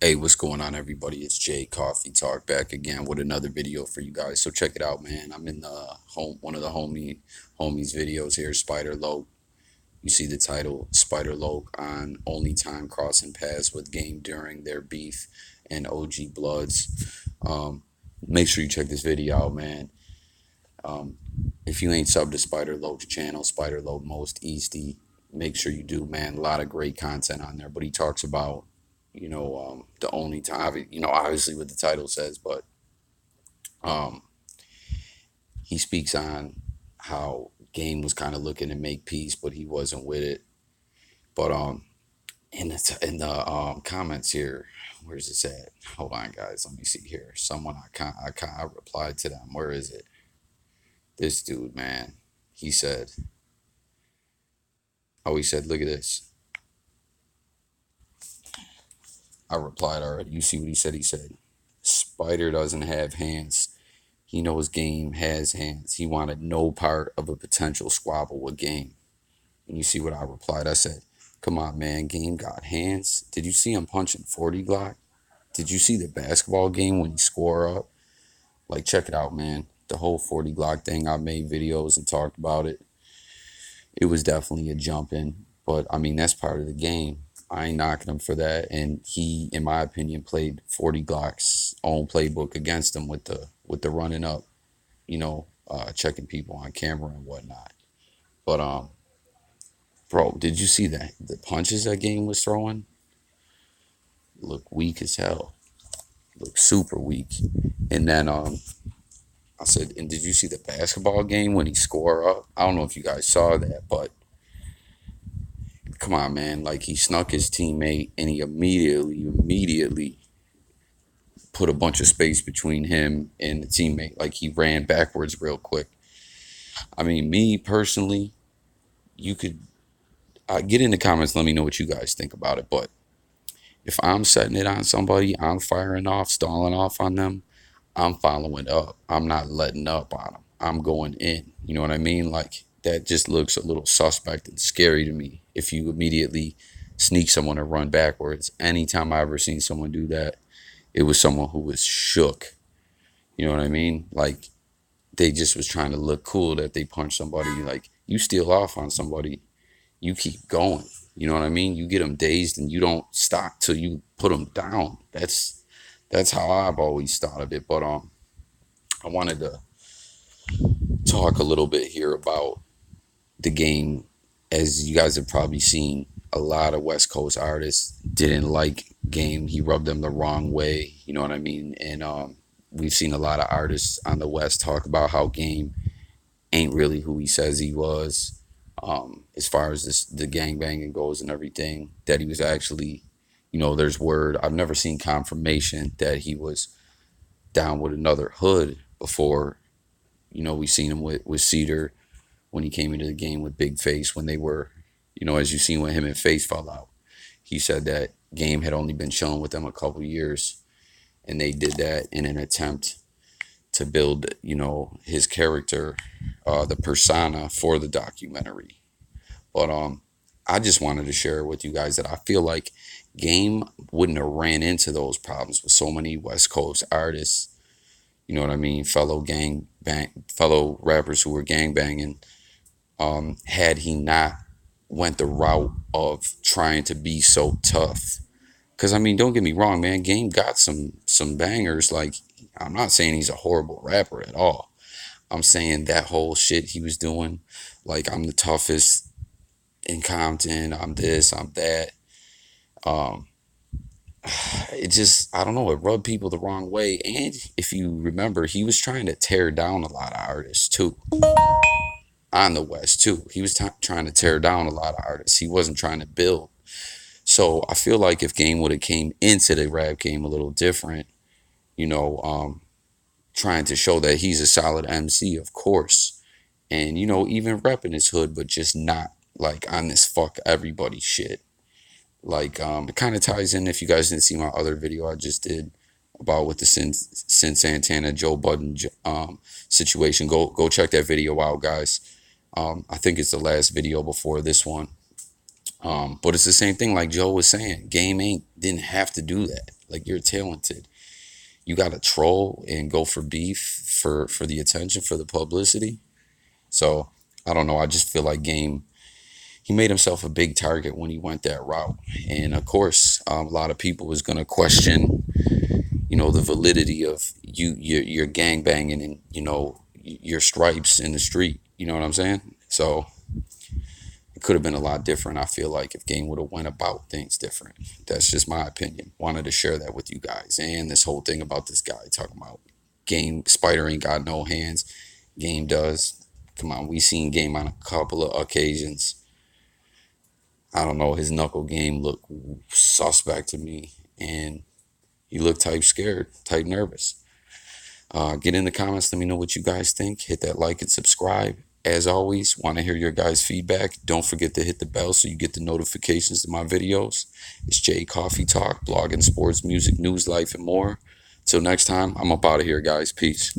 Hey, what's going on, everybody? It's Jay Coffee Talk back again with another video for you guys. So check it out, man. I'm in the one of the homies videos here, Spider Loke. You see the title, Spider Loke on Only Time Crossing Paths with Game during their beef and OG Bloods. Make sure you check this video out, man. Um, if you ain't subbed to Spider Loke's channel, Spider Loke Most Easty, make sure you do, man. A lot of great content on there. But he talks about, the only time, obviously what the title says, but um, he speaks on how Game was kind of looking to make peace, but he wasn't with it. But in the comments here, where's this at? Hold on, guys. Let me see here. Someone I replied to them. Where is it? This dude, man. He said, he said, look at this. I replied already. You see what he said? He said, Spider doesn't have hands. He knows Game has hands. He wanted no part of a potential squabble with Game. And you see what I replied? I said, come on, man. Game got hands. Did you see him punching 40 Glock? Did you see the basketball game when he score up? Like, check it out, man. The whole 40 Glock thing, I made videos and talked about it. It was definitely a jump in, but I mean, that's part of the game. I ain't knocking him for that. And he, in my opinion, played 40 Glock's own playbook against him with the running up, checking people on camera and whatnot. But bro, did you see that the punches that game was throwing? Look weak as hell. Look super weak. And then I said, and did you see the basketball game when he scored up? I don't know if you guys saw that, but come on, man. Like, he snuck his teammate and he immediately put a bunch of space between him and the teammate. Like, he ran backwards real quick. I mean, me personally, you could get in the comments. Let me know what you guys think about it. But if I'm setting it on somebody, I'm firing off, stalling off on them. I'm following up. I'm not letting up on them. I'm going in. You know what I mean? Like, that just looks a little suspect and scary to me. If you immediately sneak someone or run backwards, anytime I ever seen someone do that, it was someone who was shook. You know what I mean? Like, they just was trying to look cool that they punched somebody. Like, you steal off on somebody, you keep going. You know what I mean? You get them dazed and you don't stop till you put them down. That's how I've always thought of it. But I wanted to talk a little bit here about the game. As you guys have probably seen, a lot of West Coast artists didn't like Game. He rubbed them the wrong way. You know what I mean? And we've seen a lot of artists on the West talk about how Game ain't really who he says he was. As far as the gang banging goes and everything, that he was actually, there's word. I've never seen confirmation that he was down with another hood before. We've seen him with Cedar when he came into the game with Big Face when they were, as you seen when him and Face fell out. He said that Game had only been chilling with them a couple years, and they did that in an attempt to build, his character, the persona for the documentary. But I just wanted to share with you guys that I feel like Game wouldn't have ran into those problems with so many West Coast artists. You know what I mean? Fellow rappers who were gang banging. Had he not went the route of trying to be so tough. Because I mean, don't get me wrong, man. Game got some bangers. Like, I'm not saying he's a horrible rapper at all. I'm saying that whole shit he was doing, like, I'm the toughest in Compton. I'm this. I'm that. Um, it just, I don't know. It rubbed people the wrong way. And if you remember, he was trying to tear down a lot of artists too on the West too. He was trying to tear down a lot of artists. He wasn't trying to build. So I feel like if Game would have came into the rap game a little different, you know, um, trying to show that he's a solid MC, of course, and even repping his hood, but just not like on this fuck everybody shit. Like, it kind of ties in. If you guys didn't see my other video I just did about with the Sin Santana Joe Budden situation, go check that video out, guys. I think it's the last video before this one. But it's the same thing like Joe was saying. Game ain't didn't have to do that. Like, you're talented. You got to troll and go for beef for the attention, for the publicity. So I don't know. I just feel like Game, he made himself a big target when he went that route. And of course, a lot of people was going to question, the validity of your gang banging and, your stripes in the street. You know what I'm saying? So it could have been a lot different. I feel like if Game would have went about things different. That's just my opinion. Wanted to share that with you guys. And this whole thing about this guy talking about Game, Spider ain't got no hands. Game does. Come on, we seen Game on a couple of occasions. I don't know, his knuckle game looked suspect to me, and he looked type scared, type nervous. Get in the comments, let me know what you guys think. Hit that like and subscribe. As always, want to hear your guys' feedback. Don't forget to hit the bell so you get the notifications to my videos. It's Jay Coffee Talk, blogging, sports, music, news, life, and more. Till next time, I'm up out of here, guys. Peace.